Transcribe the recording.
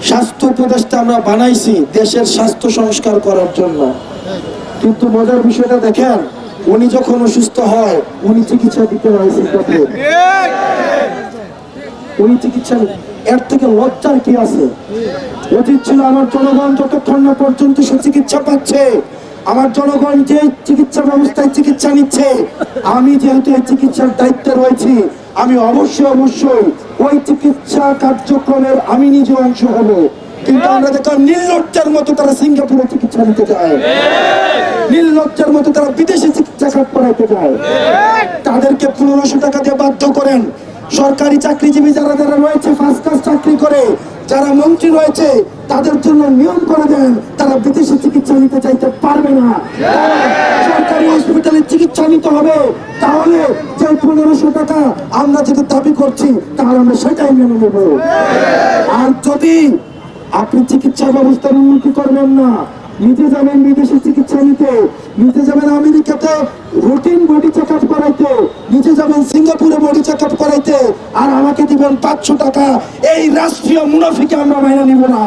স্বাস্থ্য উপদেষ্টা আমরা বানাইছি দেশের স্বাস্থ্য সংস্কার করার জন্য, কিন্তু মজার বিষয়টা দেখেন, উনি যখন অসুস্থ হয় উনি চিকিৎসা দিতে হয় সিঙ্গাপুরে। উনি চিকিৎসা, এর থেকে লজ্জার কি আছে? উচিত ছিল আমার জনগণ যতক্ষণ না পর্যন্ত সে চিকিৎসা পাচ্ছে, আমার জনগণ যে চিকিৎসা ব্যবস্থায় চিকিৎসা নিচ্ছে, আমি যেহেতু এই চিকিৎসার দায়িত্বে রয়েছি, আমি অবশ্যই ওই চিকিৎসা কার্যক্রমের আমি নিজে অংশ হব। কিন্তু আমরা দেখলাম নির্লজ্জার মতো তারা সিঙ্গাপুরে চিকিৎসা নিতে যায়, নির্লজ্জার মতো তারা বিদেশে চিকিৎসা করাইতে যায়। তাদেরকে 1500 টাকা দিয়ে বাধ্য করেন। সরকারি চাকরিজীবী যারা যারা রয়েছে, ফার্স্ট ক্লাস চাকরি করে, যারা মন্ত্রী রয়েছে, তাদের জন্য নিয়ম করে দেন তারা বিদেশে চিকিৎসা নিতে চাইতে পারবে না, সরকারি হসপিটালে চিকিৎসা নিতে হবে। তাহলে যে 1500 টাকা আমরা যেটা দাবি করছি, তাহলে আমরা সেটাই মেনে নেব। আর যদি আপনি চিকিৎসা ব্যবস্থার উন্নতি করবেন না, নিজে যাবেন বিদেশে চিকিৎসা নিতে, নিজে যাবেন আমেরিকাতে রুটিন বডি চেক আপ করাইতে, নিজে যাবেন সিঙ্গাপুরে বডি চেক আপ করাইতে, আর আমাকে দিবেন 500 টাকা, এই রাষ্ট্রীয় মুনাফিকে আমরা মাইনে নিব না।